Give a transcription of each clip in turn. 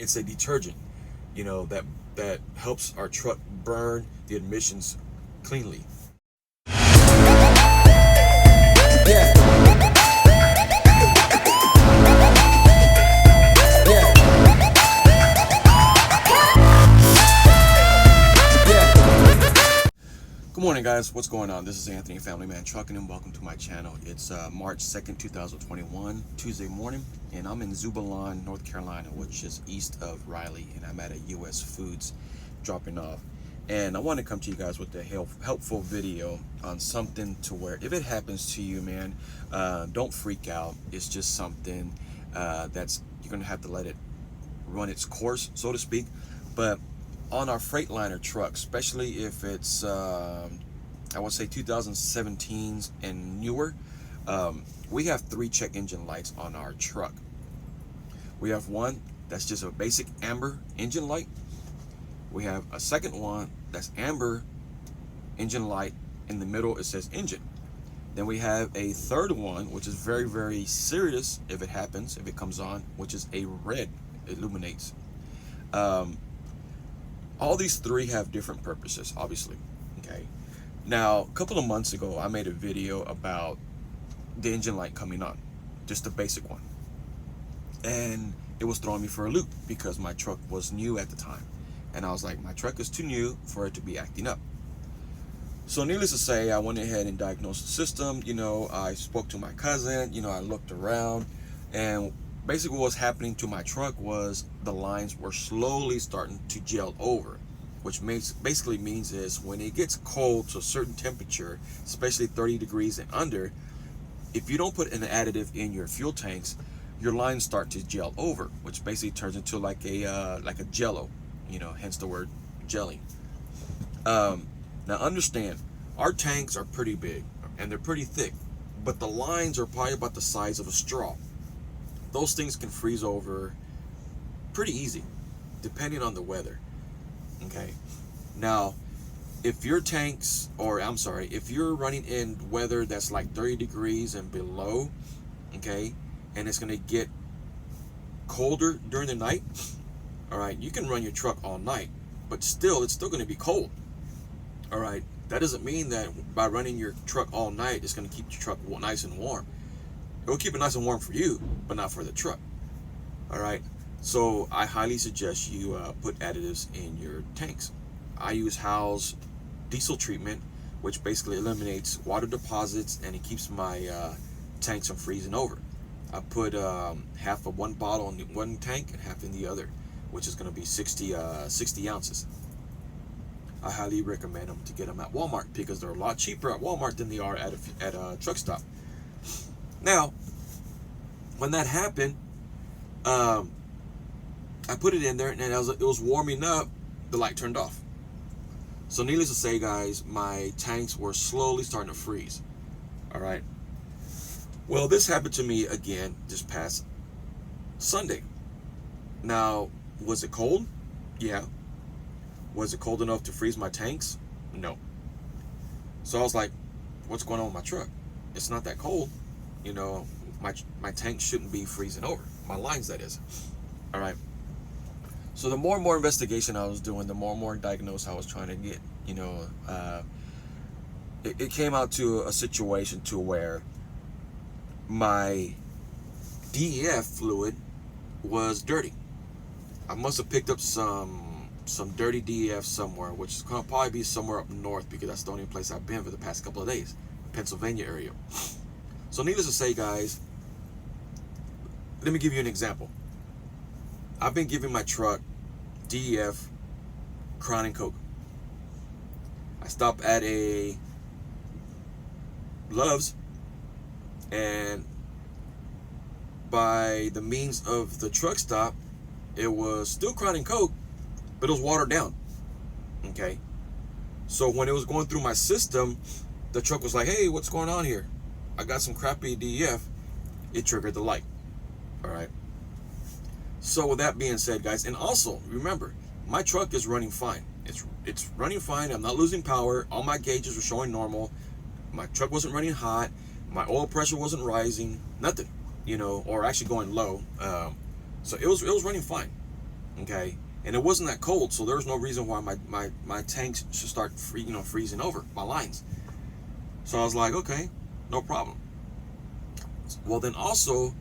It's a detergent, you know, that helps our truck burn the emissions cleanly. Good morning, guys. What's going on? This is Anthony, Family Man Trucking, and welcome to my channel. It's March 2nd, 2021, Tuesday morning, and I'm in Zebulon, North Carolina, which is east of Raleigh, and I'm at a U.S. Foods dropping off. And I want to come to you guys with a helpful video on something to where if it happens to you, man, don't freak out. It's just something that's you're going to have to let it run its course, so to speak. But on our Freightliner truck, especially if it's I would say 2017s and newer, we have 3 check engine lights on our truck. We have one that's just a basic amber engine light. We have a second one that's amber engine light. In the middle it says engine. Then we have a third one, which is very, very serious if it happens, if it comes on, which is a red, illuminates. All these 3 have different purposes, obviously. Okay. Now, a couple of months ago, I made a video about the engine light coming on, just the basic one. And it was throwing me for a loop because my truck was new at the time. And I was like, my truck is too new for it to be acting up. So needless to say, I went ahead and diagnosed the system. You know, I spoke to my cousin, you know, I looked around, and basically what was happening to my truck was the lines were slowly starting to gel over, which basically means is when it gets cold to a certain temperature, especially 30 degrees and under, if you don't put an additive in your fuel tanks, your lines start to gel over, which basically turns into like a jello, you know, hence the word jelly. Now understand, our tanks are pretty big and they're pretty thick, but the lines are probably about the size of a straw. Those things can freeze over pretty easy, depending on the weather. Okay. Now, if your tanks, or I'm sorry, if you're running in weather that's like 30 degrees and below, okay, and it's gonna get colder during the night, all right, you can run your truck all night, but still, it's still gonna be cold. All right. That doesn't mean that by running your truck all night, it's gonna keep your truck nice and warm. It will keep it nice and warm for you, but not for the truck. All right. So I highly suggest you put additives in your tanks. I use Howell's diesel treatment, which basically eliminates water deposits and it keeps my tanks from freezing over. I put half of one bottle in one tank and half in the other, which is going to be 60 ounces. I highly recommend them to get them at Walmart because they're a lot cheaper at Walmart than they are at a truck stop. Now, when that happened, I put it in there, and as it was warming up, the light turned off. So needless to say, guys, my tanks were slowly starting to freeze. All right. Well, this happened to me again this past Sunday. Now, was it cold? Yeah. Was it cold enough to freeze my tanks? No. So I was like, what's going on with my truck? It's not that cold. You know, my tank shouldn't be freezing over. My lines, that is. All right. So the more and more investigation I was doing, the more and more diagnosed I was trying to get. You know, it came out to a situation to where my DEF fluid was dirty. I must have picked up some dirty DEF somewhere, which is going to probably be somewhere up north because that's the only place I've been for the past couple of days, Pennsylvania area. So needless to say, guys, let me give you an example. I've been giving my truck DEF, Crown and Coke. I stopped at a Love's, and by the means of the truck stop, it was still Crown and Coke, but it was watered down. Okay. So when it was going through my system, the truck was like, hey, what's going on here? I got some crappy DEF. It triggered the light. All right. So with that being said, guys, and also remember, my truck is running fine. It's running fine. I'm not losing power. All my gauges were showing normal. My truck wasn't running hot. My oil pressure wasn't rising. Nothing, you know, or actually going low. So it was running fine. okay, and it wasn't that cold, so there was no reason why my tanks should start freezing over my lines. So I was like, okay, no problem. Well, then also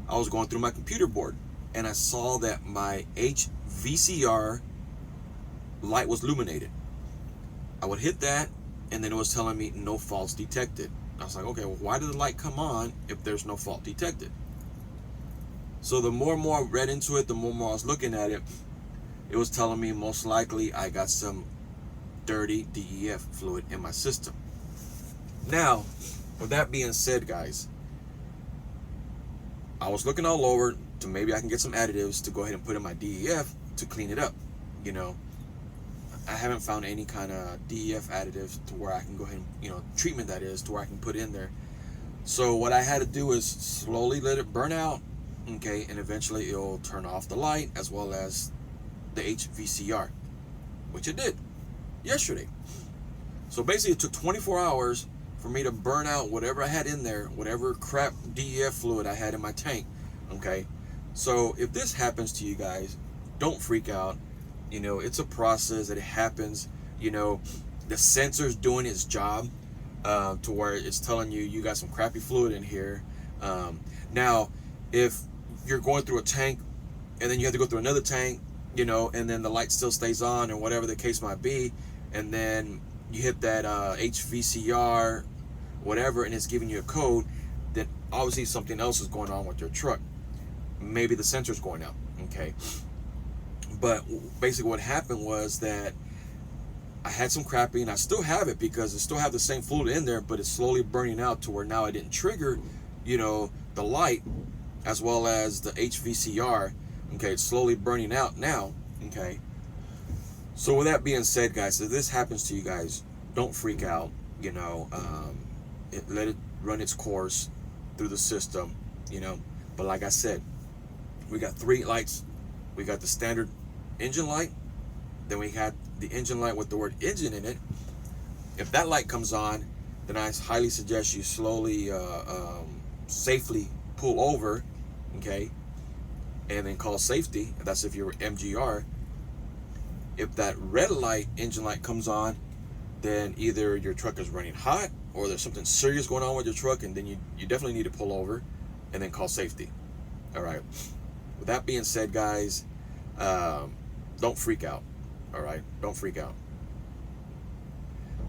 I was going through my computer board and I saw that my HVCR light was illuminated. I would hit that and then it was telling me no faults detected. I was like, okay, well, why did the light come on if there's no fault detected? So the more and more I read into it, the more and more I was looking at it, it was telling me most likely I got some dirty DEF fluid in my system. Now, with that being said, guys, I was looking all over to maybe I can get some additives to go ahead and put in my DEF to clean it up. You know, I haven't found any kind of DEF additives to where I can go ahead and, treatment that is, to where I can put in there. So what I had to do is slowly let it burn out, okay, and eventually it'll turn off the light as well as the HVCR, which it did yesterday. So basically it took 24 hours for me to burn out whatever I had in there, whatever crap DEF fluid I had in my tank, okay? So if this happens to you guys, don't freak out. It's a process that it happens. The sensor's doing its job to where it's telling you got some crappy fluid in here. Now, if you're going through a tank and then you have to go through another tank, and then the light still stays on or whatever the case might be, and then you hit that HVCR, whatever, and it's giving you a code, then obviously something else is going on with your truck. Maybe the sensor's going out, okay? But basically what happened was that I had some crappy, and I still have it because I still have the same fluid in there, but it's slowly burning out to where now I didn't trigger, the light as well as the HVCR, okay? It's slowly burning out now, okay? So with that being said, guys, if this happens to you guys, don't freak out, let it run its course through the system, But like I said, we got 3 lights. We got the standard engine light, then we got the engine light with the word engine in it. If that light comes on, then I highly suggest you slowly, safely pull over, okay, and then call safety. That's if you're MGR. If that red light, engine light, comes on, then either your truck is running hot or there's something serious going on with your truck, and then you definitely need to pull over and then call safety. All right. With that being said, guys, don't freak out. All right, don't freak out,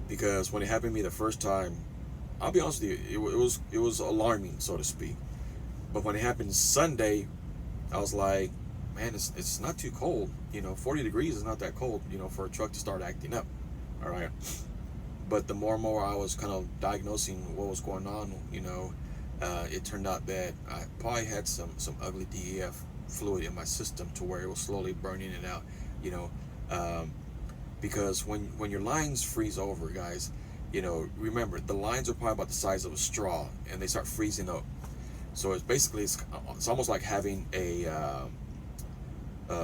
because when it happened to me the first time, I'll be honest with you, it was alarming, so to speak. But when it happened Sunday, I was like, man, it's not too cold. 40 degrees is not that cold, for a truck to start acting up. All right. But the more and more I was kind of diagnosing what was going on, it turned out that I probably had some ugly DEF fluid in my system to where it was slowly burning it out, because when your lines freeze over, guys, remember, the lines are probably about the size of a straw and they start freezing up. So it's almost like having a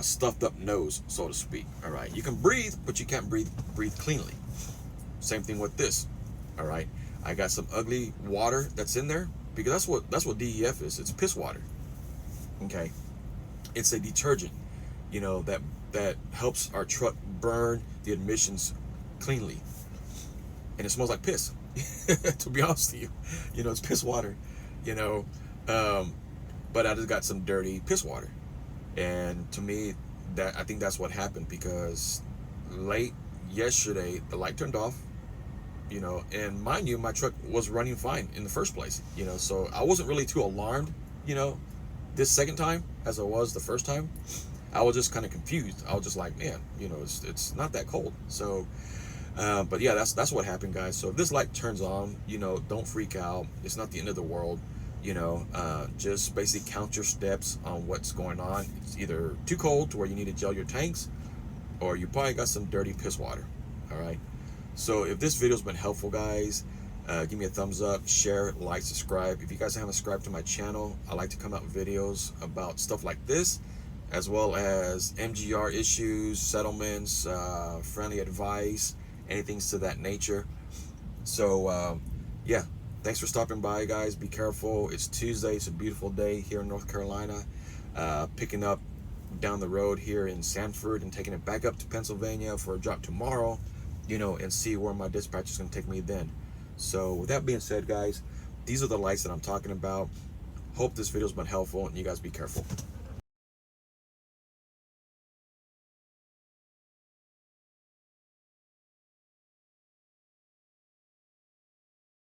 stuffed up nose, so to speak. All right, you can breathe, but you can't breathe cleanly. Same thing with this. All right, I got some ugly water that's in there, because that's what DEF is. It's piss water. Okay, it's a detergent, that helps our truck burn the emissions cleanly, and it smells like piss. To be honest with you, it's piss water. But I just got some dirty piss water. And to me, I think that's what happened, because late yesterday the light turned off, and mind you, my truck was running fine in the first place, so I wasn't really too alarmed, this second time as I was the first time. I was just kind of confused. I was just like, man, it's not that cold. So but yeah, that's what happened, guys. So if this light turns on, don't freak out. It's not the end of the world. Just basically count your steps on what's going on. It's either too cold to where you need to gel your tanks, or you probably got some dirty piss water. All right. So if this video's been helpful, guys, give me a thumbs up, share, like, subscribe. If you guys haven't subscribed to my channel, I like to come out with videos about stuff like this, as well as MGR issues, settlements, friendly advice, anything to that nature. So yeah, thanks for stopping by, guys. Be careful. It's Tuesday. It's a beautiful day here in North Carolina. Picking up down the road here in Sanford and taking it back up to Pennsylvania for a drop tomorrow, you know, and see where my dispatch is going to take me then. So with that being said, guys, these are the lights that I'm talking about. Hope this video's been helpful, and you guys be careful.